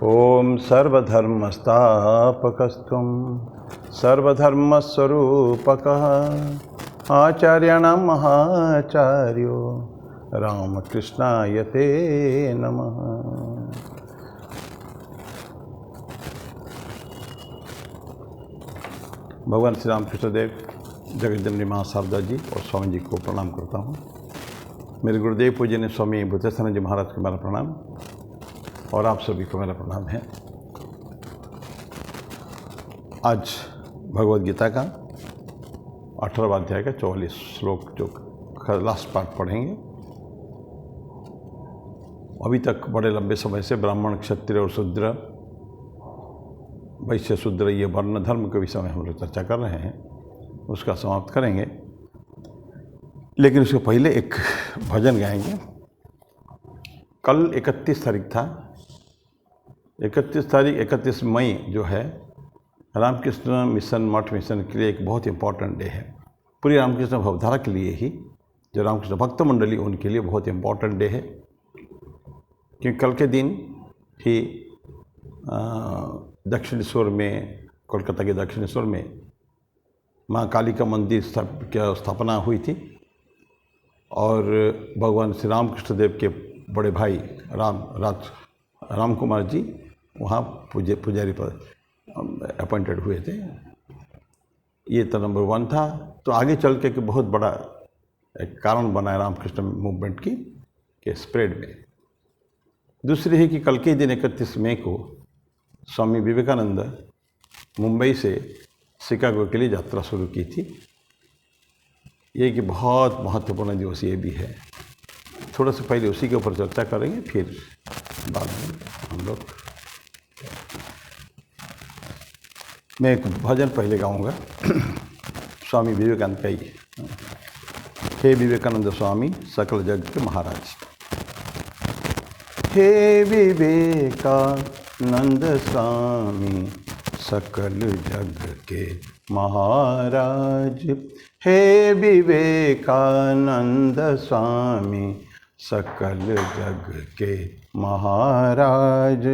ओम सर्वधर्मस्थापकस्त्वं सर्वधर्मस्वरूपकः आचार्याणां महाचार्यो रामकृष्णाय ते नमः। भगवान श्री रामकृष्ण देव, जगज्जननी माँ शारदा जी और स्वामी जी को प्रणाम करता हूँ। मेरे गुरुदेव पूजनीय स्वामी बुद्धेश्वरानंद जी महाराज को मेरा प्रणाम और आप सभी को मेरा प्रणाम है। आज भगवद गीता का 18वां अध्याय का 44 श्लोक जो लास्ट पार्ट पढ़ेंगे। अभी तक बड़े लंबे समय से ब्राह्मण, क्षत्रिय और शूद्र, वैश्य, शूद्र, ये वर्ण धर्म के विषय में हम लोग चर्चा कर रहे हैं, उसका समाप्त करेंगे। लेकिन उसके पहले एक भजन गाएंगे। कल 31 तारीख था। 31 मई जो है रामकृष्ण मिशन, मठ मिशन के लिए एक बहुत इम्पॉर्टेंट डे है। पूरी रामकृष्ण भवधारा के लिए ही, जो रामकृष्ण भक्त मंडली, उनके लिए बहुत इम्पॉर्टेंट डे है। क्योंकि कल के दिन ही दक्षिणेश्वर में, कोलकाता के दक्षिणेश्वर में माँ काली का मंदिर की स्थापना हुई थी और भगवान श्री रामकृष्ण देव के बड़े भाई राम कुमार जी वहाँ पुजारी पर अपॉइंटेड हुए थे। ये तो नंबर 1 था। तो आगे चल के बहुत बड़ा एक कारण बना है रामकृष्ण मूवमेंट के स्प्रेड में। दूसरी है कि कल के दिन 31 मई को स्वामी विवेकानंद मुंबई से शिकागो के लिए यात्रा शुरू की थी। ये कि बहुत महत्वपूर्ण दिवस ये भी है। थोड़ा सा पहले उसी के ऊपर चर्चा करेंगे, फिर बाद में हम लोग। मैं एक भजन पहले गाऊंगा स्वामी विवेकानंद का ही। हे विवेकानंद स्वामी, सकल जग के महाराज। हे विवेकानंद स्वामी, सकल जग के महाराज। हे विवेकानंद स्वामी, सकल जग के महाराज।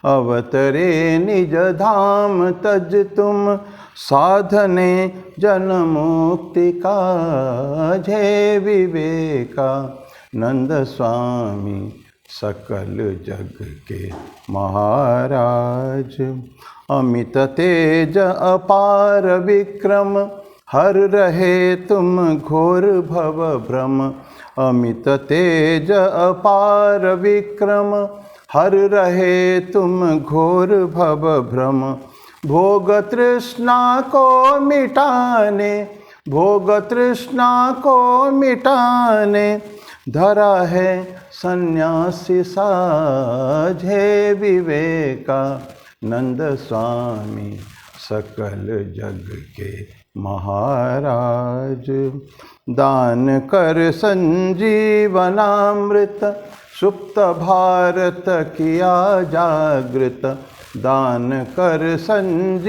अवतरे निज धाम तज तुम, साधने जन मुक्ति काज। हे विवेकानंद स्वामी, सकल जग के महाराज। अमित तेज अपार विक्रम, हर रहे तुम घोर भव भ्रम। अमित तेज अपार विक्रम, हर रहे तुम घोर भव भ्रम। भोग तृष्णा को मिटाने, भोग तृष्णा को मिटाने, धरा है सन्यासी साज। हे विवेकानंद स्वामी, सकल जग के महाराज। दान कर संजीवनामृत, सुप्त भारत किया जागृत। दान कर संजीवनामृत,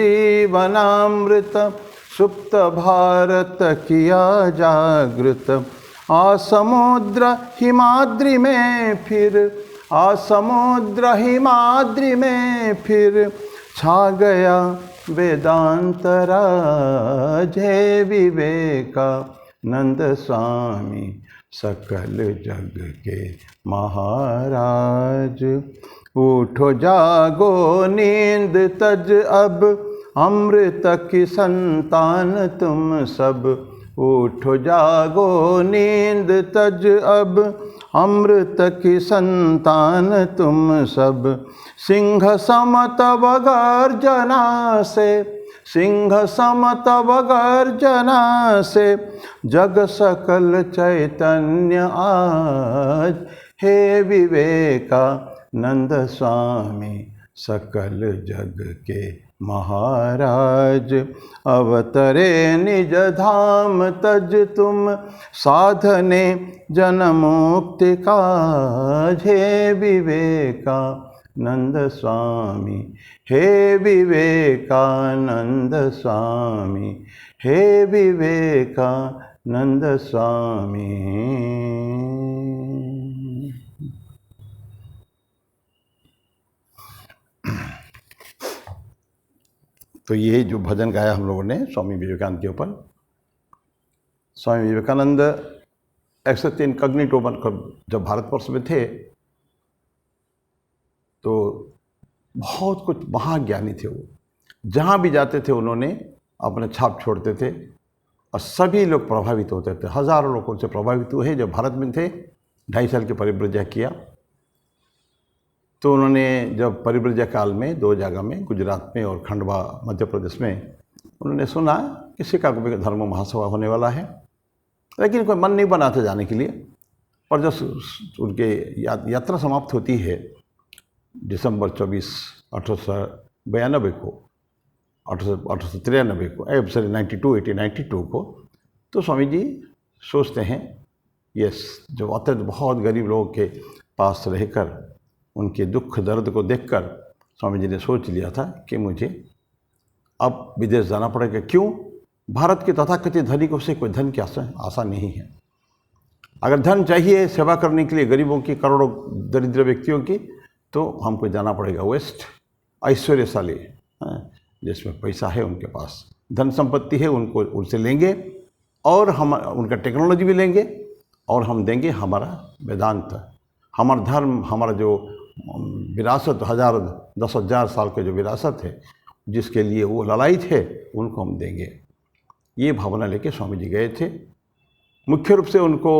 सुप्त भारत किया जागृत। आ समुद्र हिमाद्रि में फिर, आ समुद्र हिमाद्रि में फिर, छा गया वेदांत राज। हे विवेकानंद स्वामी, सकल जग के महाराज। उठो जागो नींद तज अब, अमृत की संतान तुम सब। उठो जागो नींद तज अब, अमृत की संतान तुम सब। सिंह सम तव गर्जना से, सिंह सम तव गर्जना से, जग सकल चैतन्य आज। हे विवेकानंद स्वामी, सकल जग के महाराज। अवतरे निज धाम तज तुम, साधने जन मुक्ति काज। हे विवेकानंद स्वामी, हे विवेकानंद स्वामी, हे विवेकानंद स्वामी। तो ये जो भजन गाया हम लोगों ने स्वामी विवेकानंद के ऊपर, स्वामी विवेकानंद एक्सेप्ट इनकॉग्निटो बनकर जब भारतवर्ष में थे तो बहुत कुछ महाज्ञानी थे वो। जहाँ भी जाते थे उन्होंने अपने छाप छोड़ते थे और सभी लोग प्रभावित होते थे। हज़ारों लोग उनसे प्रभावित हुए। जब भारत में थे 2.5 साल के परिव्रज्या किया तो उन्होंने जब परिव्रज्या काल में 2 जगह में, गुजरात में और खंडवा मध्य प्रदेश में, उन्होंने सुना कि शिकागो में धर्म महासभा होने वाला है, लेकिन कोई मन नहीं बना था जाने के लिए। पर जब उनके यात्रा समाप्त होती है दिसंबर 24, 1892 को, 1893 को, 1892 को, तो स्वामी जी सोचते हैं, यस, जो अत्यंत बहुत गरीब लोगों के पास रहकर उनके दुख दर्द को देखकर स्वामी जी ने सोच लिया था कि मुझे अब विदेश जाना पड़ेगा। क्यों? भारत के तथाकथित धनिकों से कोई धन की आशा नहीं है। अगर धन चाहिए सेवा करने के लिए गरीबों की, करोड़ों दरिद्र व्यक्तियों की, तो हमको जाना पड़ेगा वेस्ट। ऐश्वर्यशाली, जिसमें पैसा है, उनके पास धन संपत्ति है, उनको उनसे लेंगे और हम उनका टेक्नोलॉजी भी लेंगे और हम देंगे हमारा वेदांत, हमारा धर्म, हमारा जो विरासत, 10,000 साल के जो विरासत है, जिसके लिए वो ललायित है, उनको हम देंगे। ये भावना लेके स्वामी जी गए थे। मुख्य रूप से उनको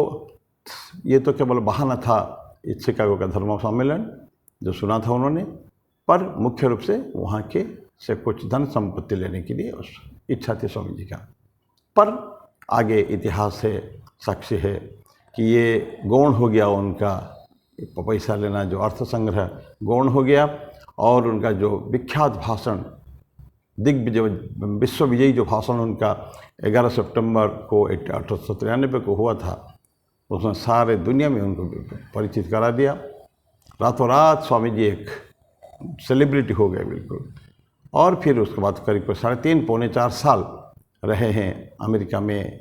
ये तो केवल बहाना था, शिकागो का धर्म सम्मेलन जो सुना था उन्होंने, पर मुख्य रूप से वहाँ के से कुछ धन संपत्ति लेने के लिए इच्छा थी स्वामी जी का। पर आगे इतिहास है, साक्ष्य है कि ये गौण हो गया उनका पैसा लेना, जो अर्थ संग्रह गौण हो गया। और उनका जो विख्यात भाषण, दिग्विजय, विश्व विजयी जो भाषण उनका 11 सितंबर को 1893 को हुआ था, उसने सारे दुनिया में उनको परिचित करा दिया। रातों रात स्वामी जी एक सेलिब्रिटी हो गए बिल्कुल। और फिर उसके बाद करीब 3.5 पौने 4 साल रहे हैं अमेरिका में,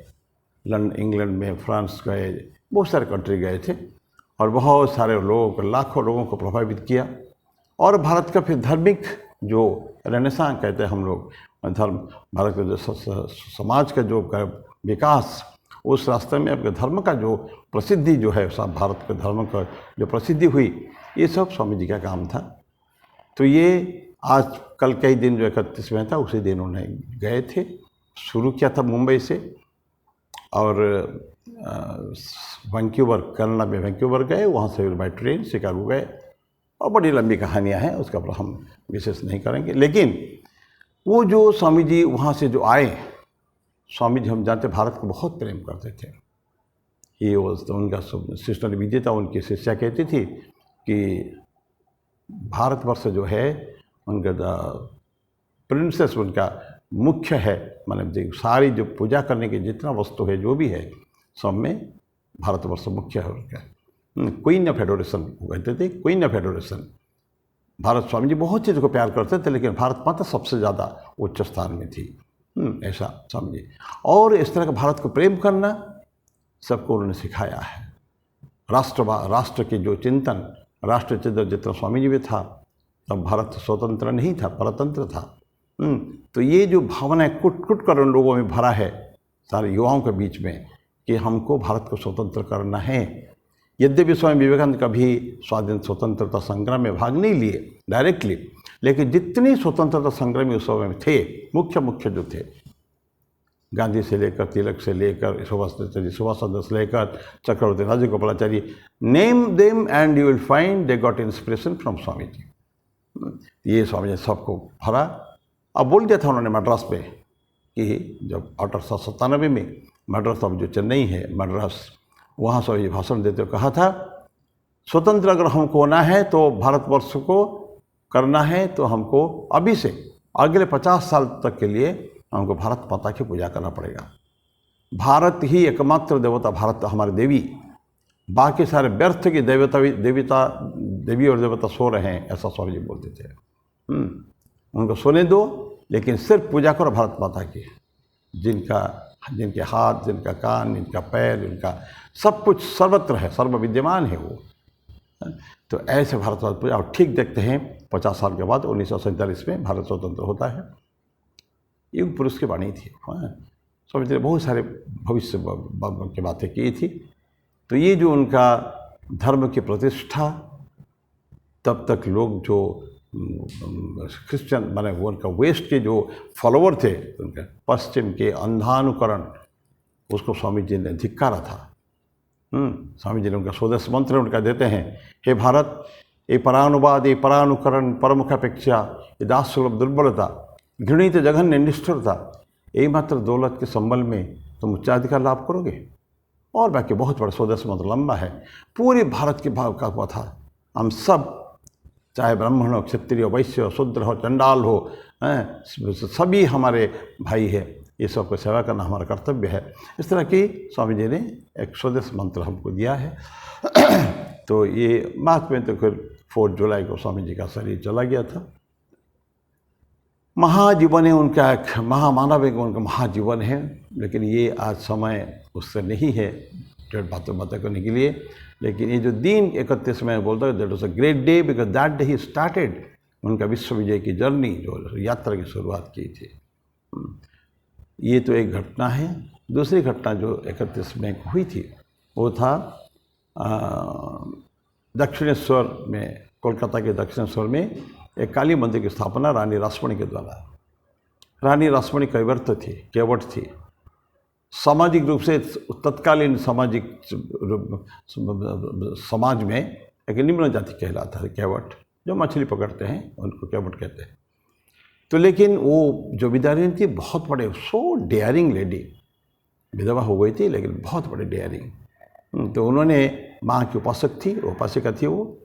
लंदन, इंग्लैंड में, फ्रांस गए, बहुत सारे कंट्री गए थे और बहुत सारे लोगों को, लाखों लोगों को प्रभावित किया। और भारत का फिर धार्मिक जो रेनेसां कहते हैं हम लोग, धर्म, भारत के जो समाज का जो विकास, उस रास्ते में आपके धर्म का जो प्रसिद्धि जो है, सब भारत के धर्म का जो प्रसिद्धि हुई, ये सब स्वामी जी का काम था। तो ये आज कल कई दिन जो 31वें था, उसी दिन उन्हें गए थे, शुरू किया था मुंबई से और वैंकूवर, कनाडा में वैंकूवर गए, वहाँ से बाय ट्रेन शिकागो गए। और बड़ी लंबी कहानियाँ हैं, उसका पर हम विशेष नहीं करेंगे। लेकिन वो जो स्वामी जी वहाँ से जो आए, स्वामी जी हम जानते भारत को बहुत प्रेम करते थे। ये वो उनका सिस्टर विजेता, उनकी शिष्या कहती थी कि भारतवर्ष जो है उनका प्रिंसेस, उनका मुख्य है, मतलब सारी जो पूजा करने की जितना वस्तु है, जो भी है, सब में भारतवर्ष मुख्य है उनका। क्वीन ऑफ एडोरेशन कहते थे, queen of adoration. Bharat, Swami ji बहुत चीज़ को प्यार करते थे, लेकिन भारत माता सबसे ज़्यादा उच्च स्थान में थी। ऐसा स्वामी जी। और इस तरह का भारत को प्रेम करना सबको उन्होंने सिखाया है। राष्ट्र के जो चिंतन, राष्ट्र चिंतन जितना स्वामी जी में था, तब भारत स्वतंत्र नहीं था, परतंत्र था। तो ये जो भावना कुट कुट कर उन लोगों में भरा है, सारे युवाओं के बीच में, कि हमको भारत को स्वतंत्र करना है। यद्यपि स्वामी विवेकानंद कभी स्वाधीन स्वतंत्रता संग्राम में भाग नहीं लिए डायरेक्टली, लेकिन जितनी स्वतंत्रता संग्रामी उस समय में थे, मुख्य जो थे, गांधी से लेकर, तिलक से लेकर, सुभाष चंद्र से लेकर Chakravarti Rajagopalachari, name them and you will find they got inspiration from Swami ji. ये स्वामी जी सबको भरा। अब बोल दिया था उन्होंने मद्रास में कि जब 1897 में मद्रास, अब जो चेन्नई है मद्रास, वहाँ स्वामी जी भाषण देते हुए कहा था, स्वतंत्र अगर हमको होना है तो भारतवर्ष को करना है, तो हमको अभी से अगले 50 साल तक के लिए हमको भारत माता की पूजा करना पड़ेगा। भारत ही एकमात्र देवता, भारत हमारी देवी, बाकी सारे व्यर्थ की देवी और देवता सो रहे हैं, ऐसा स्वामी जी बोलते थे। उनको सोने दो, लेकिन सिर्फ पूजा करो भारत माता की, जिनके हाथ, जिनका कान, जिनका पैर, जिनका सब कुछ सर्वत्र है, सर्व विद्यमान है वो। तो ऐसे भारत माता पूजा। और ठीक देखते हैं 50 साल के बाद 1947 में भारत स्वतंत्र होता है। युग पुरुष की वाणी थी। स्वामी जी ने बहुत सारे भविष्य की बातें की थी। तो ये जो उनका धर्म की प्रतिष्ठा, तब तक लोग जो क्रिश्चियन माने वो उनका वेस्ट के जो फॉलोवर थे, उनके पश्चिम के अंधानुकरण, उसको स्वामी जी ने धिक्कारा था। स्वामी जी ने उनका स्वदेश मंत्र उनका देते हैं, हे भारत, ये परानुवाद, ये परानुकरण, परमुखापेक्षा, ये दाससुलभ दुर्बलता, घृणित जघन्य निष्ठुरता, यही मात्र दौलत के संबल में तुम उच्चाधिकार लाभ करोगे। और बाकी बहुत बड़ा स्वदेश मंत्र लंबा है, पूरे भारत के भाव का हुआ था। हम सब, चाहे ब्राह्मण हो, क्षत्रिय, वैश्य हो, शूद्र हो, चंडाल हो, सभी हमारे भाई है, ये सबको सेवा करना हमारा कर्तव्य है। इस तरह की स्वामी जी ने एक स्वदेश मंत्र हमको दिया है। तो ये बाद में तो फिर 4 जुलाई को स्वामी जी का शरीर चला गया था। महाजीवन है उनका, एक महामानव है, उनका महाजीवन है। लेकिन ये आज समय उससे नहीं है डेढ़ बातें करने के लिए। लेकिन ये जो दिन 31 में बोलता है, that was a great day because that day he started उनका विश्व विजय की जर्नी, जो यात्रा की शुरुआत की थी। ये तो एक घटना है। दूसरी घटना जो 31 में हुई थी वो था दक्षिणेश्वर में, कोलकाता के दक्षिणेश्वर में एक काली मंदिर की स्थापना रानी रासमणी के द्वारा। रानी रासमणी कैवर्त थी, केवट थी। सामाजिक रूप से तत्कालीन सामाजिक समाज में एक निम्न जाति कहलाता है केवट, जो मछली पकड़ते हैं उनको केवट कहते हैं। तो लेकिन वो जो विद्यारिणी थी, बहुत बड़े, सो डेयरिंग लेडी, विधवा हो गई थी लेकिन बहुत बड़े डेयरिंग। तो उन्होंने, माँ की उपासक थी, उपासिका थी वो,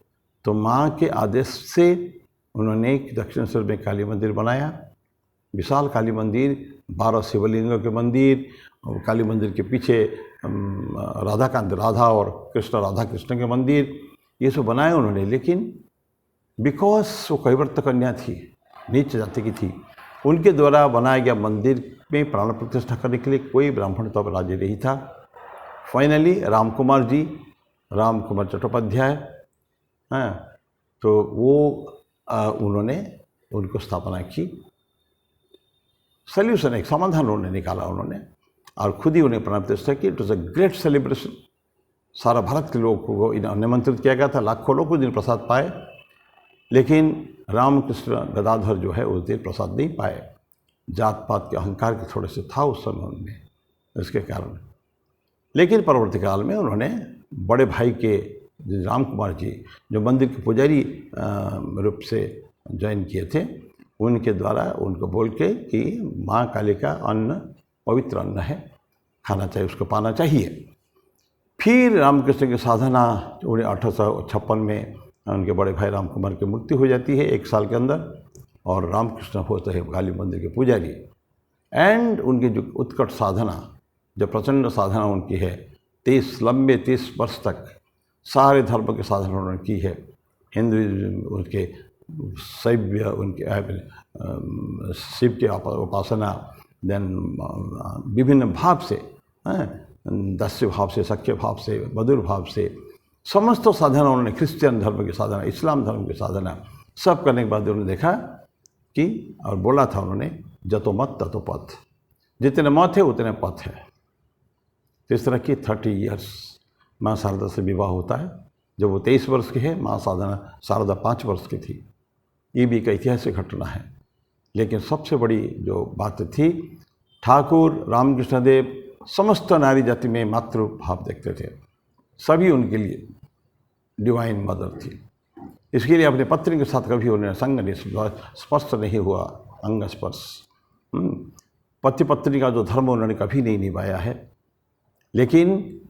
तो माँ के आदेश से उन्होंने दक्षिणेश्वर में काली मंदिर बनाया, विशाल काली मंदिर, 12 शिवलिंगों के मंदिर, और काली मंदिर के पीछे राधा और कृष्ण, राधा कृष्ण के मंदिर, ये सब बनाए उन्होंने। लेकिन बिकॉज वो कैवर्त कन्या थी, नीच जाति की थी, उनके द्वारा बनाया गया मंदिर में प्राण प्रतिष्ठा करने के लिए कोई ब्राह्मण तो राजी नहीं था। फाइनली रामकुमार चट्टोपाध्याय हैं, तो वो उन्होंने उनको स्थापना की। सल्यूशन, एक समाधान उन्होंने निकाला उन्होंने, और खुद ही उन्हें प्राण प्रतिष्ठा की। It was a great celebration. सारा भारत के लोगों को निमंत्रित किया गया था, लाखों लोग उस दिन प्रसाद पाए। लेकिन रामकृष्ण गदाधर जो है उस दिन प्रसाद नहीं पाए, जात पात के अहंकार के थोड़े से था उस समय उनमें, इसके कारण। लेकिन परवर्ती काल में उन्होंने बड़े भाई के राम कुमार जी, जो मंदिर के पुजारी रूप से ज्वाइन किए थे, उनके द्वारा उनको बोल के कि माँ काली का अन्न पवित्र अन्न है, खाना चाहिए, उसको पाना चाहिए। फिर रामकृष्ण की साधना, 1856 में उनके बड़े भाई राम कुमार की मृत्यु हो जाती है 1 साल के अंदर, और रामकृष्ण होते हैं काली मंदिर के पुजारी। एंड उनकी जो उत्कट साधना, जो प्रचंड साधना उनकी है, 30 वर्ष तक सारे धर्म की साधना उन्होंने की है। हिंदुइज्म, उनके शैव, उनके शिव की उपासना, देन विभिन्न भाव से, दास्य भाव से, सख्य भाव से, मधुर भाव से, समस्त साधना उन्होंने, क्रिश्चियन धर्म की साधना, इस्लाम धर्म की साधना, सब करने के बाद उन्होंने देखा कि, और बोला था उन्होंने, जतो मत ततो पथ, जितने मत है उतने पथ है। तो इस तरह की 30 ईयर्स माँ शारदा से विवाह होता है। जब वो 23 वर्ष की है, माँ शारदा 5 वर्ष की थी। ये भी एक ऐतिहासिक घटना है। लेकिन सबसे बड़ी जो बात थी, ठाकुर रामकृष्ण देव समस्त नारी जाति में मातृ भाव देखते थे, सभी उनके लिए डिवाइन मदर थी। इसके लिए अपने पत्नी के साथ कभी उन्हें संग नहीं, स्पर्श नहीं हुआ, अंग स्पर्श। पति पत्नी का जो धर्म उन्होंने कभी नहीं निभाया है। लेकिन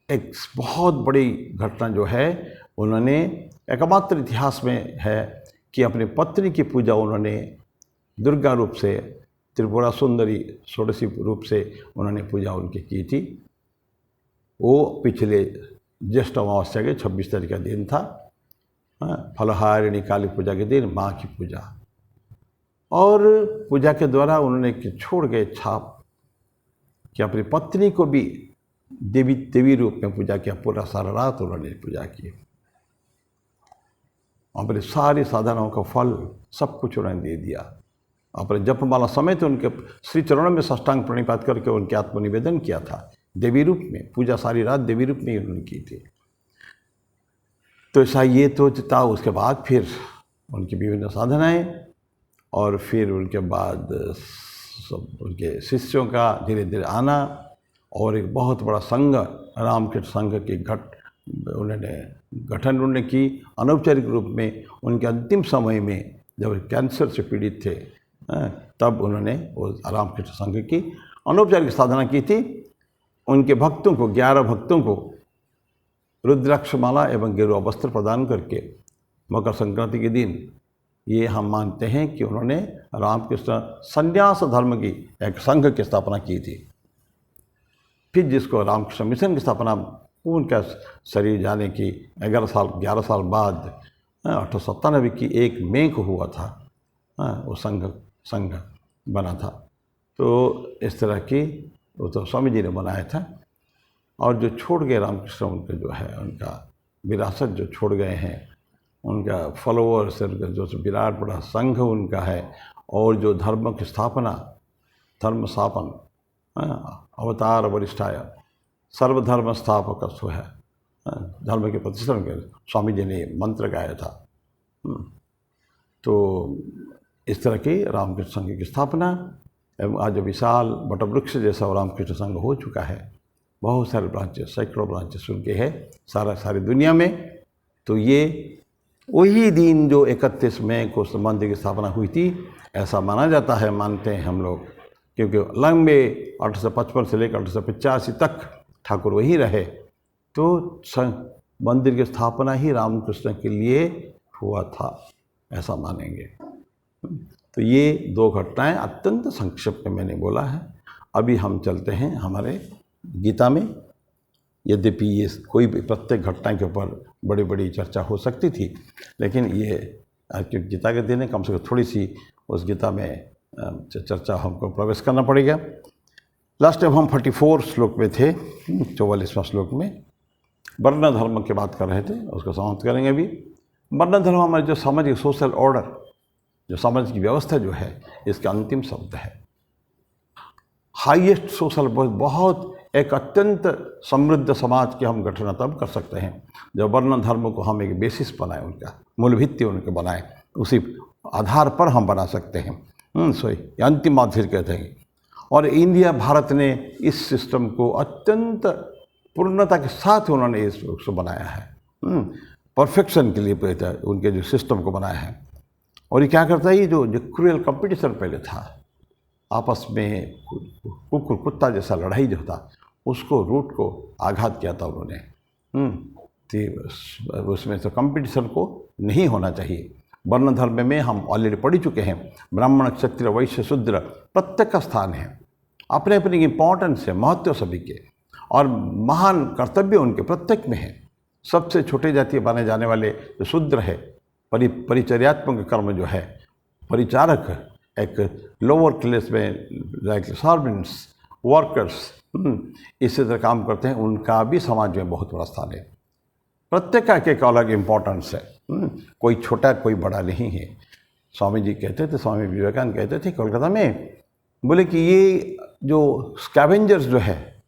एक बहुत बड़ी घटना जो है, उन्होंने एकमात्र इतिहास में है कि अपनी पत्नी की पूजा उन्होंने दुर्गा रूप से, त्रिपुरा सुंदरी षोडशी रूप से उन्होंने पूजा उनकी की थी। वो पिछले ज्येष्ठ अमावस्या के 26 तारीख का दिन था, फलहारिणी काली पूजा के दिन माँ की पूजा। और पूजा के द्वारा उन्होंने छोड़ गए छाप कि अपनी पत्नी को भी देवी रूप में पूजा किया। पूरा सारा रात उन्होंने पूजा की, अपनी सारी साधनाओं का फल सब कुछ उन्होंने दे दिया। अपने जपमाला समेत उनके श्री चरणों में साष्टांग प्रणिपात करके उनके आत्मनिवेदन किया था। देवी रूप में पूजा सारी रात देवी रूप में ही उन्होंने की थी। तो ऐसा ये तो था। उसके बाद फिर उनकी विभिन्न साधनाएं और फिर उनके बाद सब उनके शिष्यों का धीरे धीरे आना और एक बहुत बड़ा संघ रामकृष्ण संघ की उन्होंने गठन की अनौपचारिक रूप में। उनके अंतिम समय में जब कैंसर से पीड़ित थे तब उन्होंने वो रामकृष्ण संघ की अनौपचारिक साधना की थी। उनके भक्तों को 11 भक्तों को रुद्राक्षमाला एवं गेरुआ वस्त्र प्रदान करके मकर संक्रांति के दिन ये हम मानते हैं कि उन्होंने रामकृष्ण संन्यास धर्म की एक संघ की स्थापना की थी। फिर जिसको रामकृष्ण मिशन की स्थापना उनका शरीर जाने की 11 साल बाद 1897 की 1 मई को हुआ था। वो संघ बना था। तो इस तरह की वो तो स्वामी जी ने बनाया था। और जो छोड़ गए रामकृष्ण उनके जो है उनका विरासत जो छोड़ गए हैं, उनका फॉलोअर्स, जो विराट बड़ा संघ उनका है और जो धर्म की स्थापना धर्म स्थापन अवतार वरिष्ठाय सर्वधर्म स्थापक सो है, धर्म के प्रतिष्ठान के स्वामी जी ने मंत्र गाया था। तो इस तरह की रामकृष्ण संघ की स्थापना एवं आज विशाल वटवृक्ष जैसा रामकृष्ण संघ हो चुका है। बहुत सारे ब्रांचेस, सैकड़ों ब्रांचेस उनके हैं सारी दुनिया में। तो ये वही दिन जो 31 मई को मंदिर की स्थापना हुई थी ऐसा माना जाता है, मानते हैं हम लोग, क्योंकि लंबे 1855 से लेकर 1885 तक ठाकुर वही रहे। तो मंदिर की स्थापना ही रामकृष्ण के लिए हुआ था, ऐसा मानेंगे। तो ये 2 घटनाएं अत्यंत संक्षिप्त में मैंने बोला है। अभी हम चलते हैं हमारे गीता में। यद्यपि ये कोई भी प्रत्येक घटना के ऊपर बड़ी बड़ी चर्चा हो सकती थी, लेकिन ये क्योंकि गीता के दिन है, कम से कम थोड़ी सी उस गीता में चर्चा हमको प्रवेश करना पड़ेगा। लास्ट टाइम हम 44 श्लोक में थे, 44वां श्लोक में वर्ण धर्म की बात कर रहे थे, उसको समाप्त करेंगे अभी। वर्ण धर्म हमारे जो सामाजिक सोशल ऑर्डर, जो समाज की व्यवस्था जो है, इसका अंतिम शब्द है। हाईएस्ट सोशल, बहुत एक अत्यंत समृद्ध समाज की हम गठन तब कर सकते हैं जब वर्ण धर्म को हम एक बेसिस बनाएं, उनका मूल भित्ति उनके बनाएं, उसी आधार पर हम बना सकते हैं। सो ये अंतिम बात फिर कहते हैं। और इंडिया, भारत ने इस सिस्टम को अत्यंत पूर्णता के साथ उन्होंने इसको बनाया है, परफेक्शन के लिए उनके जो सिस्टम को बनाया है। और ये क्या करता है, ये जो क्रूएल कंपटीशन पहले था, आपस में कुकुर कुत्ता जैसा लड़ाई जो था, उसको रूट को आघात किया था उन्होंने। तो उसमें तो कंपटीशन को नहीं होना चाहिए। वर्ण धर्म में हम ऑलरेडी पढ़ चुके हैं, ब्राह्मण क्षत्रिय वैश्य शूद्र प्रत्येक का स्थान है, अपने अपने इंपॉर्टेंस है, महत्व सभी के, और महान कर्तव्य उनके प्रत्येक में है। सबसे छोटे जाति माने जाने वाले जो शूद्र है, परिचर्यात्मक कर्म जो है, परिचारक, एक लोअर क्लास में लाइक सर्वेंट्स, वर्कर्स, इसी तरह काम करते हैं, उनका भी समाज में बहुत बड़ा स्थान है। प्रत्येक का एक अलग इम्पोर्टेंस है, कोई छोटा कोई बड़ा नहीं है। स्वामी जी कहते थे, स्वामी विवेकानंद कहते थे कोलकाता में, बोले कि ये जो स्कैवेंजर्स जो है,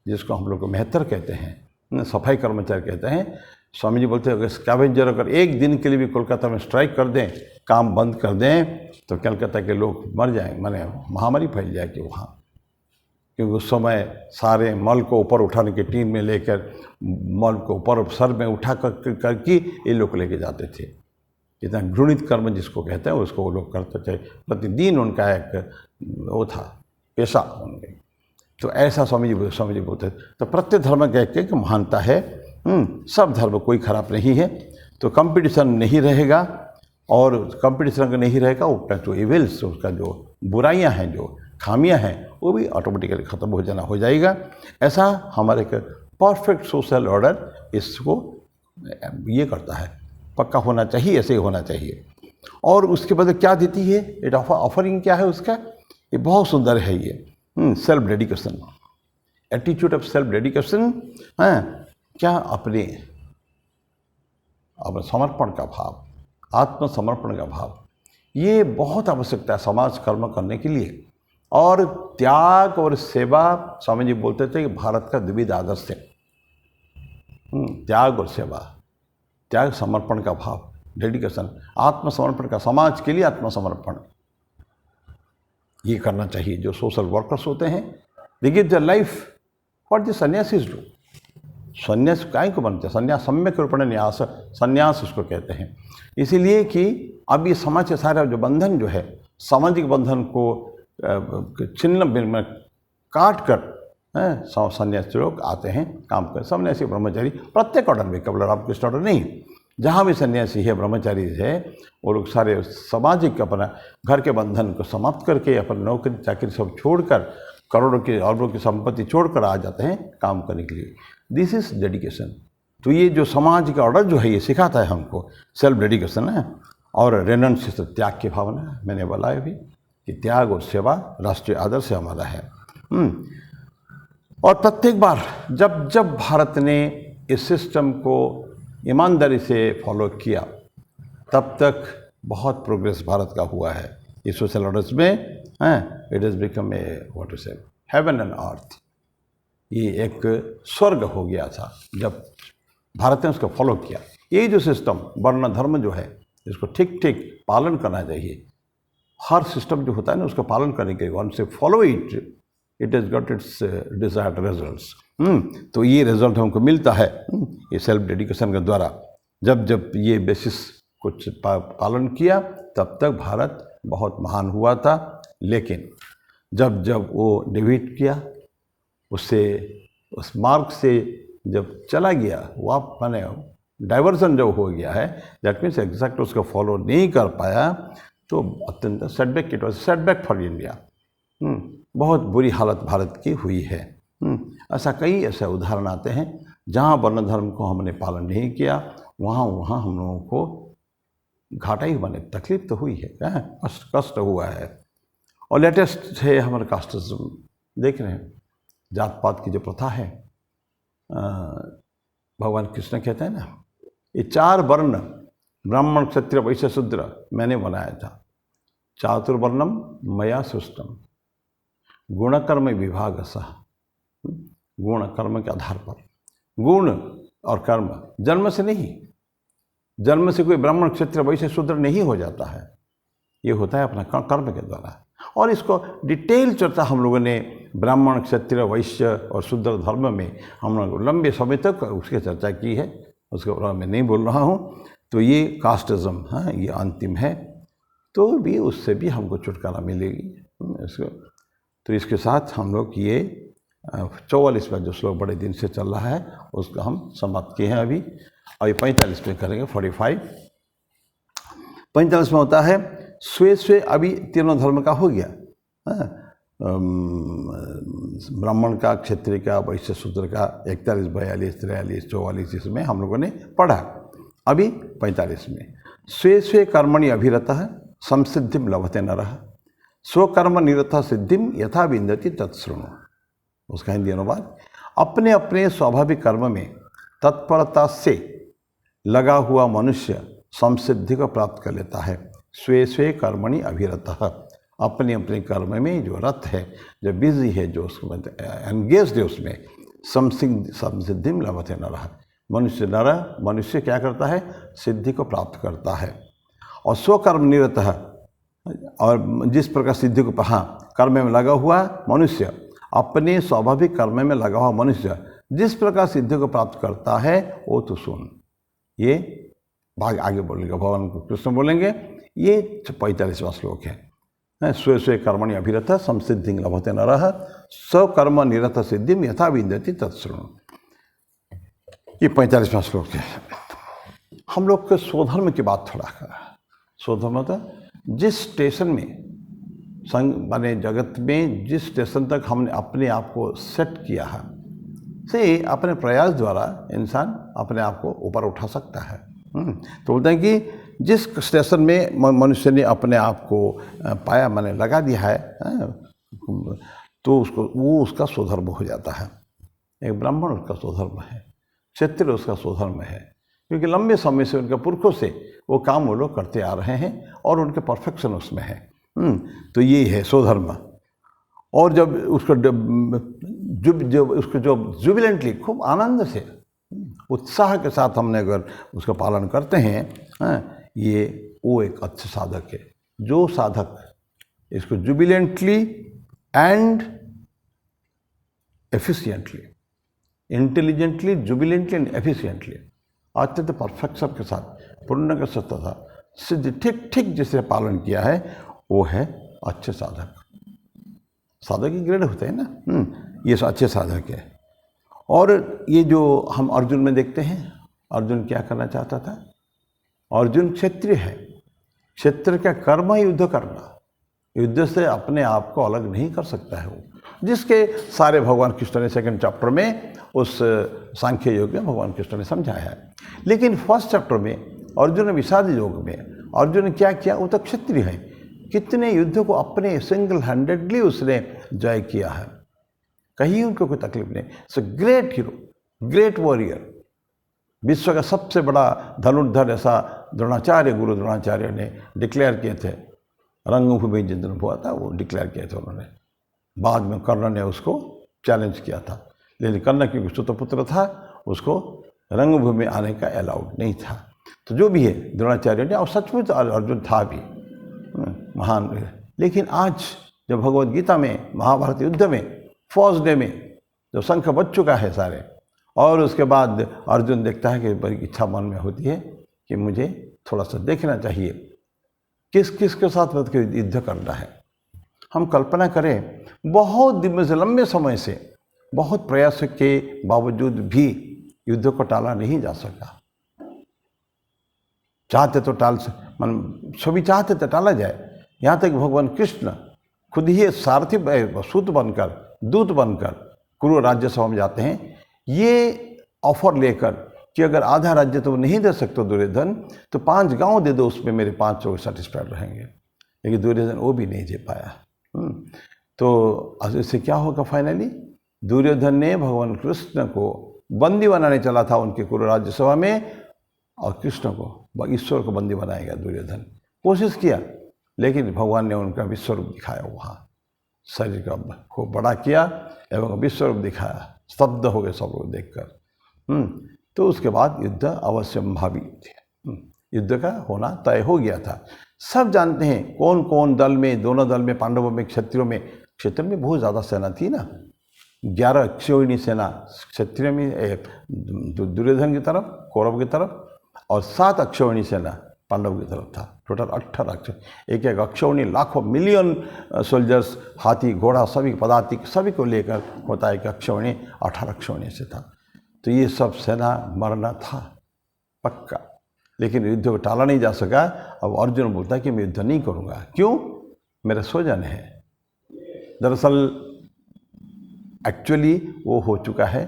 जिसको हम लोग को मेहतर कहते हैं, सफाई कर्मचारी कहते हैं, स्वामी जी बोलते हैं अगर स्कैवेंजर अगर एक दिन के लिए भी कोलकाता में स्ट्राइक कर दें, काम बंद कर दें, तो कलकत्ता के लोग मर जाएंगे, माने महामारी फैल जाएगी वहाँ। क्योंकि उस समय सारे मल को ऊपर उठाने की टीम में लेकर मल को ऊपर सर में उठा करके ये लोग लेके जाते थे। इतना घृणित कर्म जिसको कहते हैं उसको वो लोग करते थे, प्रतिदिन उनका एक वो था पेशा उनके। तो ऐसा स्वामी जी बोलते। तो प्रत्येक धर्म का एक महानता है, सब धर्म कोई खराब नहीं है। तो कंपटीशन नहीं रहेगा, और कंपटीशन अगर नहीं रहेगा उसका जो इविल्स, उसका जो बुराइयां हैं, जो खामियां हैं, वो भी ऑटोमेटिकली ख़त्म हो जाएगा। ऐसा हमारे एक परफेक्ट सोशल ऑर्डर इसको ये करता है, पक्का होना चाहिए, ऐसे ही होना चाहिए। और उसके बाद क्या देती है ये ऑफरिंग, क्या है उसका, ये बहुत सुंदर है। ये self dedication, attitude of self dedication, क्या अपने समर्पण का भाव, आत्मसमर्पण का भाव, ये बहुत आवश्यकता है समाज कर्म करने के लिए। और त्याग और सेवा, स्वामी जी बोलते थे कि भारत का द्विविध आदर्श है। त्याग और सेवा, त्याग समर्पण का भाव, डेडिकेशन, आत्मसमर्पण का, समाज के लिए आत्मसमर्पण, ये करना चाहिए। जो सोशल वर्कर्स होते हैं, they give their life what the sannyasis do. संन्यास काय को बनते हैं? संन्यास सम्यक रूपेण न्यास, संन्यास उसको कहते हैं। इसीलिए कि अब ये समाज के सारे जो बंधन जो है, सामाजिक बंधन को छिन्न भिन्न काट कर सन्यासी लोग आते हैं काम कर। सन्यासी ब्रह्मचारी प्रत्येक ऑर्डर में, केवल रामकृष्ण ऑर्डर नहीं, जहाँ भी सन्यासी है, ब्रह्मचारी है, वो लोग सारे सामाजिक अपना घर के बंधन को समाप्त करके अपनी नौकरी चाकरी सब छोड़कर, करोड़ों की अरबों की संपत्ति छोड़कर आ जाते हैं काम करने के लिए। This is dedication. तो ये जो समाज का ऑर्डर जो है, ये सिखाता है हमको सेल्फ डेडिकेशन है और रेनन्सिएशन, त्याग की भावना। मैंने बोला है भी कि त्याग और सेवा राष्ट्रीय आदर्श हमारा है। और प्रत्येक बार जब जब भारत ने इस सिस्टम को ईमानदारी से फॉलो किया, तब तक बहुत प्रोग्रेस भारत का हुआ है इस सोशल ऑर्डर्स में। It is become a what to say heaven and earth. ये एक स्वर्ग हो गया था जब भारत ने उसको फॉलो किया। ये जो सिस्टम वर्ण धर्म जो है, इसको ठीक ठीक पालन करना चाहिए। हर सिस्टम जो होता है ना, उसका पालन करने के लिए वन से follow it is got its desired results. तो ये रिजल्ट हमको मिलता है ये सेल्फ डेडिकेशन के द्वारा। जब जब ये बेसिस कुछ पालन किया, तब तक भारत बहुत महान हुआ था। लेकिन जब जब वो डिवीट किया, उससे उस मार्ग से जब चला गया, वो आप माने डाइवर्जन जो हो गया है, दैट मीन्स एग्जैक्ट उसको फॉलो नहीं कर पाया, तो अत्यंत setback, it was setback for India. बहुत बुरी हालत भारत की हुई है। ऐसा कई ऐसे उदाहरण आते हैं जहाँ वर्ण धर्म को हमने पालन नहीं किया, वहाँ वहाँ हम लोगों को घाटा ही बने, तकलीफ तो हुई है, कष्ट हुआ है। और लेटेस्ट है हमारे कास्टिज्म, देख रहे हैं जात पात की जो प्रथा है। भगवान कृष्ण कहते हैं ना, ये 4 वर्ण ब्राह्मण क्षत्रिय वैश्य शूद्र मैंने बनाया था। चातुर्वर्णम मया सृष्टम गुणकर्म विभाग सह। गुण कर्म के आधार पर, गुण और कर्म जन्म से नहीं, जन्म से कोई ब्राह्मण क्षत्रिय वैश्य शूद्र नहीं हो जाता है, ये होता है अपना कर्म के द्वारा। और इसको डिटेल चर्चा हम लोगों ने ब्राह्मण क्षत्रिय वैश्य और शूद्र धर्म में हम लोग लंबे समय तक उसकी चर्चा की है, उसके बारे में नहीं बोल रहा हूँ। तो ये कास्टिज्म है, ये अंतिम है, तो भी उससे भी हमको छुटकारा मिलेगी इसको। तो इसके साथ हम लोग ये 44वां जो श्लोक बड़े दिन से चल रहा है, उसका हम समाप्त किए हैं अभी 45 में करेंगे। 45 में होता है स्वे स्वे। अभी तीनों धर्म का हो गया, ब्राह्मण का, क्षत्रिय का, वैश्य शूद्र का 41, 42, 43, 44 इसमें हम लोगों ने पढ़ा। अभी 45 में स्वे स्वे कर्मणि अभिरतः संसिद्धिम लभते नरः स्वकर्म निरतः सिद्धिम यथा विन्दति तत्शृणु। उसका हिंदी अनुवाद, अपने अपने स्वाभाविक कर्म में तत्परता से लगा हुआ मनुष्य संसिद्धि को प्राप्त कर लेता है। स्वे स्वे कर्मणि अभिरतः, अपने अपने कर्म में जो रत है, जो बिजी है, जो उसमें एंगेज्ड है, उसमें संसिद्धिम लभते नरः। मनुष्य क्या करता है? सिद्धि को प्राप्त करता है। और स्वकर्म निरतः, और जिस प्रकार सिद्धि को कर्म में लगा हुआ मनुष्य, अपने स्वाभाविक कर्म में लगा हुआ मनुष्य जिस प्रकार सिद्धि को प्राप्त करता है, वो तो सुन। ये भाग आगे बोलेंगे, भगवान कृष्ण बोलेंगे। ये 45वां श्लोक है। स्वे स्वे कर्मणि अभिरतः संसिद्धि लभते नरः स्वकर्म निरत सिद्धिम यथा विन्दति तत्शृणु। ये 45वां श्लोक है। हम लोग के स्वधर्म की बात थोड़ा करें। स्वधर्म तो जिस स्टेशन में माने जगत में जिस स्टेशन तक हमने अपने आप को सेट किया है, से अपने प्रयास द्वारा इंसान अपने आप को ऊपर उठा सकता है। तो बोलते हैं कि जिस स्टेशन में मनुष्य ने अपने आप को पाया, माने लगा दिया है, तो उसका स्वधर्म हो जाता है। एक ब्राह्मण उसका स्वधर्म है, क्षत्रिय उसका स्वधर्म है। क्योंकि लंबे समय से उनके पुरखों से वो काम वो लोग करते आ रहे हैं और उनके परफेक्शन उसमें है। तो ये है स्वधर्म। और जब उसको जो जुबिलेंटली खूब आनंद से उत्साह के साथ हमने अगर उसका पालन करते हैं, ये वो एक अच्छे साधक है। जो साधक इसको jubilantly and efficiently, intelligently, jubilantly and efficiently, अत्यंत परफेक्शन के साथ पूर्ण के तथा सिद्ध ठीक ठीक जिसे पालन किया है, वो है अच्छे साधक। साधक की ग्रेड होते हैं ना, ये अच्छे साधक है। और ये जो हम अर्जुन में देखते हैं, अर्जुन क्या करना चाहता था? अर्जुन क्षत्रिय है। क्षेत्र का कर्म है युद्ध करना। युद्ध से अपने आप को अलग नहीं कर सकता है वो, जिसके सारे भगवान कृष्ण ने सेकंड चैप्टर में उस सांख्य योग में भगवान कृष्ण ने समझाया है। लेकिन फर्स्ट चैप्टर में अर्जुन विषाद योग में अर्जुन ने क्या किया? वो तो क्षत्रिय है, कितने युद्ध को अपने सिंगल हैंडेडली उसने जय किया है, कहीं उनको कोई तकलीफ नहीं। So great hero, great warrior, विश्व का सबसे बड़ा धनुर्धर ऐसा द्रोणाचार्य, गुरु द्रोणाचार्य ने डिक्लेयर किए थे। रंगभूमि जिन दिन हुआ था वो डिक्लेयर किए थे उन्होंने। बाद में कर्ण ने उसको चैलेंज किया था, लेकिन कर्ण क्योंकि सुतपुत्र था, उसको रंगभूमि आने का अलाउड नहीं था। तो जो भी है द्रोणाचार्य ने, और सचमुच अर्जुन था भी महान। लेकिन आज जब भगवद गीता में, महाभारत युद्ध में, फर्स्ट डे में जो शंख बज चुका है सारे, और उसके बाद अर्जुन देखता है कि बड़ी इच्छा मन में होती है कि मुझे थोड़ा सा देखना चाहिए किस किस के साथ युद्ध करना है। हम कल्पना करें, बहुत दिन से, लंबे समय से, बहुत प्रयास के बावजूद भी युद्ध को टाला नहीं जा सका। चाहते तो सभी चाहते तो टाला जाए, यहाँ तक भगवान कृष्ण खुद ही सारथी सूत बनकर, दूत बनकर कुरु राज्यसभा में जाते हैं, ये ऑफर लेकर कि अगर आधा राज्य तो नहीं दे सकते दुर्योधन, तो 5 गांव दे दो, उसमें मेरे 5 लोग सेटिस्फाइड रहेंगे। लेकिन दुर्योधन वो भी नहीं दे पाया। तो इससे क्या होगा? फाइनली दुर्योधन ने भगवान कृष्ण को बंदी बनाने चला था उनके कुरु राज्यसभा में, और कृष्ण को, ईश्वर को बंदी बनाएगा दुर्योधन। कोशिश किया, लेकिन भगवान ने उनका विश्वरूप दिखाया, वहाँ शरीर का को बड़ा किया एवं विश्वरूप दिखाया। स्तब्ध हो गए सब लोग देखकर। तो उसके बाद युद्ध अवश्यंभावी थे। युद्ध का होना तय हो गया था। सब जानते हैं कौन कौन दल में, दोनों दल में, पांडवों में, क्षत्रियों में। क्षेत्र में बहुत ज़्यादा सेना थी ना, 11 अक्षौहिणी सेना क्षत्रिय में, दुर्योधन की तरफ, कौरव की तरफ, और 7 अक्षौहिणी सेना पांडव की तरफ था। टोटल 18 अक्षौहिणी, एक एक अक्षौहिणी लाखों मिलियन सोल्जर्स, हाथी घोड़ा सभी पदातिक सभी को लेकर होता है कि अक्षौहिणी 18 अक्षौहिणी से था। तो ये सब सेना मरना था पक्का, लेकिन युद्ध को टाला नहीं जा सका। अब अर्जुन बोलता है कि मैं युद्ध नहीं करूँगा। क्यों? मेरा स्वजन है। दरअसल एक्चुअली वो हो चुका है,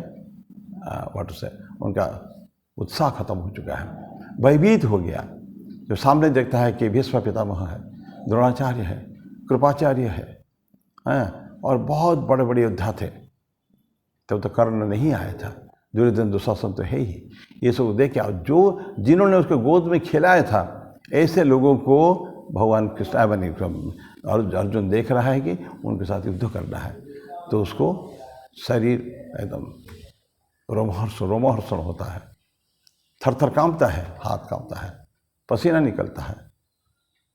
व्हाट से उनका उत्साह खत्म हो चुका है, भयभीत हो गया। जो सामने देखता है कि भीष्म पितामह है, द्रोणाचार्य है, कृपाचार्य है, और बहुत बड़े बड़े योद्धा थे। तब तो कर्ण नहीं आया था, दुर्योधन दुशासन तो है ही। ये सब देख के जो जिन्होंने उसको गोद में खिलाया था, ऐसे लोगों को भगवान कृष्ण अर्जुन देख रहा है कि उनके साथ युद्ध करना है, तो उसको शरीर एकदम रोमहर्षण होता है, थर-थर कांपता है, हाथ कांपता है, पसीना निकलता है।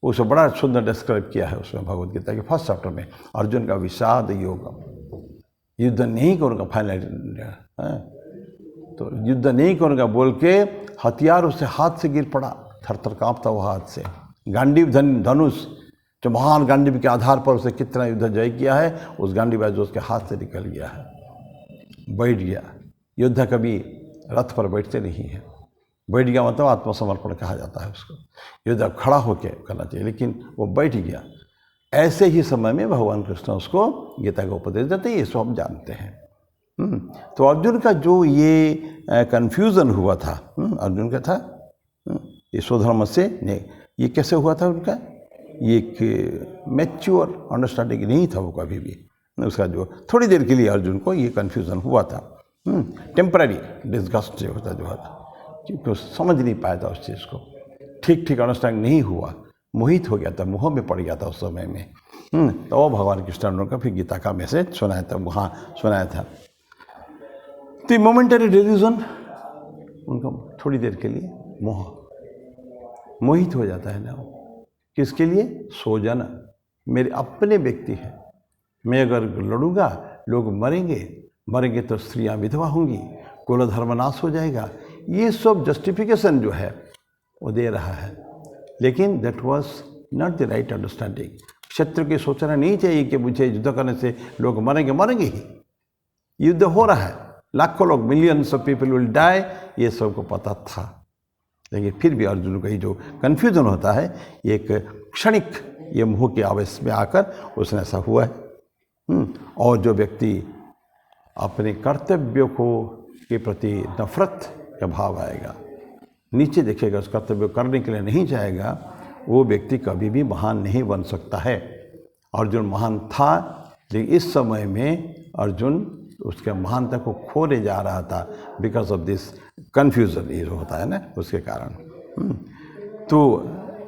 उसे बड़ा सुंदर डिस्क्राइब किया है उसमें भगवद गीता के फर्स्ट चैप्टर में। अर्जुन का विषाद योग, युद्ध नहीं करूँगा फाइनल, तो युद्ध नहीं करूँगा बोल के हथियार उससे हाथ से गिर पड़ा, थर-थर कांपता हुआ हाथ से। गांडीव धनुष, जो महान गांडीव के आधार पर उसे कितना युद्ध जय किया है, उस गांडीव जो उसके हाथ से निकल गया है, बैठ गया। योद्धा कभी रथ पर बैठते नहीं है, बैठ गया मतलब आत्मसमर्पण कहा जाता है उसको। योद्धा खड़ा होकर करना चाहिए, लेकिन वो बैठ गया। ऐसे ही समय में भगवान कृष्ण उसको गीता का उपदेश देते हैं, ये सब हम जानते हैं। तो अर्जुन का जो ये कन्फ्यूज़न हुआ था, अर्जुन का था ये स्वधर्म से नहीं, ये कैसे हुआ था उनका? ये एक मैच्योर अंडरस्टैंडिंग नहीं था वो कभी भी उसका। जो थोड़ी देर के लिए अर्जुन को ये कन्फ्यूज़न हुआ था, टेम्पररी डिस्गस्ट जो होता जो था, क्योंकि वो समझ नहीं पाया था उस चीज़ को, ठीक ठीक अंडरस्टैंड नहीं हुआ, मोहित हो गया था, मोह में पड़ गया था उस समय में। तो वो भगवान कृष्ण का फिर गीता का मैसेज सुनाया था, वहाँ सुनाया था। तो मोमेंटरी डिल्यूजन, उनका थोड़ी देर के लिए मोहित हो जाता है ना वो। किसके लिए? सो जाना, मेरे अपने व्यक्ति है, मैं अगर लड़ूंगा लोग मरेंगे तो स्त्रियां विधवा होंगी, कुल धर्मनाश हो जाएगा, ये सब जस्टिफिकेशन जो है वो दे रहा है। लेकिन that was not the right understanding. शत्रु की सोचना नहीं चाहिए कि मुझे युद्ध करने से लोग मरेंगे ही। युद्ध हो रहा है, लाखों लोग, millions of people will die, ये सबको पता था। लेकिन फिर भी अर्जुन को ये जो कन्फ्यूजन होता है, एक क्षणिक ये मोह के आवेश में आकर उसने ऐसा हुआ है। और जो व्यक्ति अपने कर्तव्यों के प्रति नफरत का भाव आएगा, नीचे देखेगा, उस कर्तव्य करने के लिए नहीं चाहेगा, वो व्यक्ति कभी भी महान नहीं बन सकता है। अर्जुन महान था, लेकिन इस समय में अर्जुन उसके महानता को खोने जा रहा था बिकॉज ऑफ दिस कन्फ्यूजन, ये जो होता है ना, उसके कारण। तो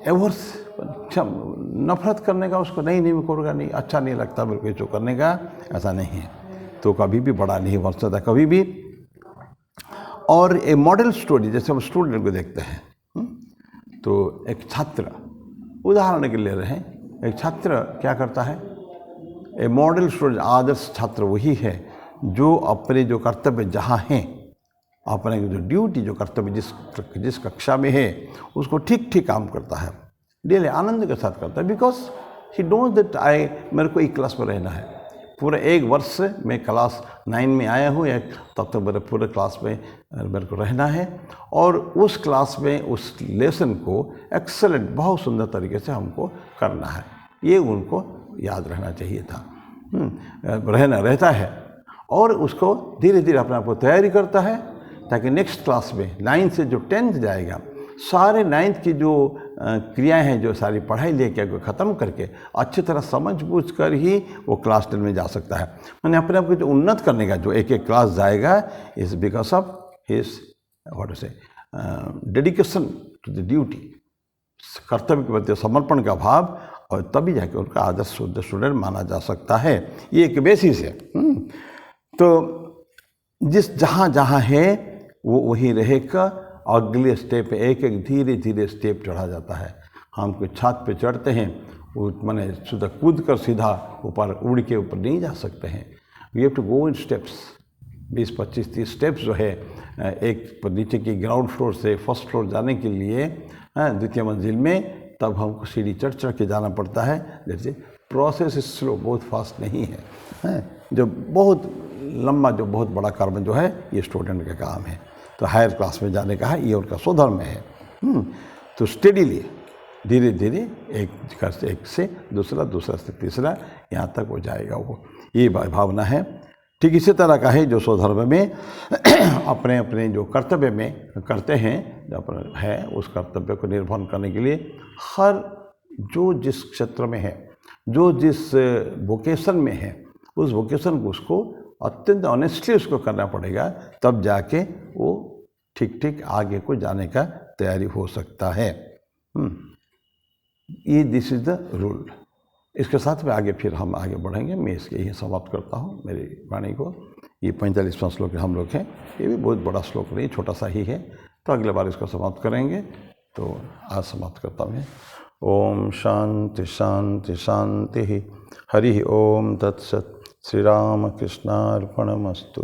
एवर्स, नफरत करने का उसको नहीं मैं करूँगा, नहीं अच्छा नहीं लगता मेरे को जो करने का, ऐसा नहीं है, तो कभी भी बड़ा नहीं बन सकता कभी भी। और एक मॉडल स्टोरी, जैसे हम स्टूडेंट को देखते हैं, तो एक छात्र, उदाहरण के लिए ले रहे हैं, एक छात्र क्या करता है, एक मॉडल स्टूडेंट, आदर्श छात्र वही है जो अपने जो कर्तव्य जहाँ हैं, अपने जो ड्यूटी, जो कर्तव्य जिस कक्षा में है, उसको ठीक ठीक काम करता है, डेली आनंद के साथ करता है, बिकॉज ही नोज दैट मेरे को एक क्लास में रहना है, पूरा एक वर्ष से मैं क्लास 9 में आया हूँ, तब तक मेरे पूरे क्लास में मेरे को रहना है, और उस क्लास में उस लेसन को एक्सेलेंट, बहुत सुंदर तरीके से हमको करना है, ये उनको याद रहना चाहिए था। रहता है, और उसको धीरे धीरे अपने आप को तैयारी करता है, ताकि नेक्स्ट क्लास में 9 से जो 10th जाएगा, सारे 9th की जो क्रियाएं हैं, जो सारी पढ़ाई लेके ख़त्म करके अच्छी तरह समझ बूझ कर ही वो क्लास 10 में जा सकता है। मैंने अपने आप को जो उन्नत करने का, जो एक क्लास जाएगा, is because of his what to say dedication to the duty, कर्तव्य के प्रति समर्पण का भाव, और तभी जाके उनका आदर्श स्टूडेंट माना जा सकता है। ये एक बेसिस है। तो जिस जहाँ है वो वहीं रहेगा, अगले स्टेप पे एक धीरे धीरे स्टेप चढ़ा जाता है। हम कोई छत पे चढ़ते हैं, वो मैंने सीधा कूद कर सीधा ऊपर उड़ के ऊपर नहीं जा सकते हैं। We have to go in steps, 20, 25, 30 steps जो है, एक नीचे की ग्राउंड फ्लोर से फर्स्ट फ्लोर जाने के लिए द्वितीय मंजिल में, तब हमको सीढ़ी चढ़ के जाना पड़ता है। जैसे प्रोसेस स्लो, बहुत फास्ट नहीं है, जो बहुत लंबा, जो बहुत बड़ा कर्म जो है, ये स्टूडेंट का काम है। तो हायर क्लास में जाने का है, ये उनका स्वधर्म है। तो स्टेडीली धीरे धीरे एक से दूसरा से तीसरा, यहाँ तक वो जाएगा, वो ये भावना है। ठीक इसी तरह का है जो स्वधर्म में अपने अपने जो कर्तव्य में करते हैं, जो अपना है उस कर्तव्य को निर्वहन करने के लिए हर जो जिस क्षेत्र में है, जो जिस वोकेशन में है, उस वोकेशन को उसको अत्यंत ऑनेस्टली उसको करना पड़ेगा, तब जाके वो ठीक ठीक आगे को जाने का तैयारी हो सकता है। ये दिस इज़ द रूल। इसके साथ में आगे फिर हम आगे बढ़ेंगे। मैं इसके यही समाप्त करता हूँ मेरी वाणी को। ये 45वां श्लोक हम लोग हैं, ये भी बहुत बड़ा श्लोक नहीं, छोटा सा ही है, तो अगले बार इसको समाप्त करेंगे। तो आज समाप्त करता हूँ। ओम शांति शांति शांति। हरि ओम तत्सत। श्री राम कृष्णार्पणमस्तु।